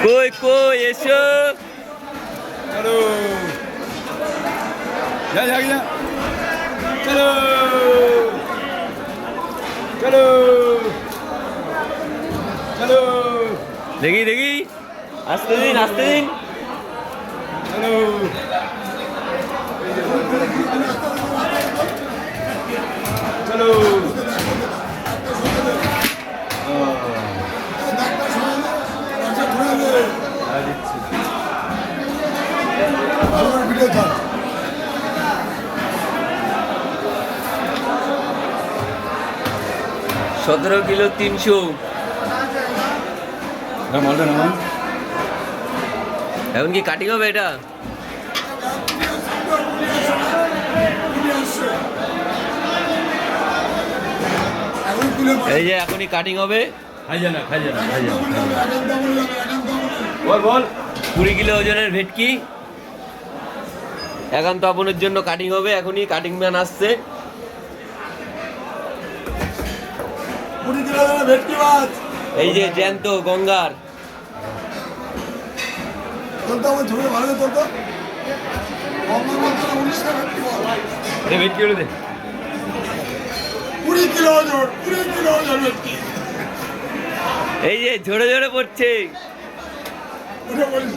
কই কই এসো চলো যা যা যা চলো চলো চলো দেখি দেখি আসতে দিন চলো চলো দিচ্ছি 17 কিলো 300। মালটা নামান এখন কি কাটিং হবে এটা? এই যে এখনই কাটিং হবে। খাই জানা বল বল 20 কিলো ওজনের ভেটকি একান্ত আপনের জন্য কাটিং হবে। এখনই কাটিং ম্যান আসছে। এই যে জ্যান্ত গঙ্গার ভেটকি করে দে। 20 কিলো ওজন ভেটকি। এই যে ঝরে ঝরে পড়ছে।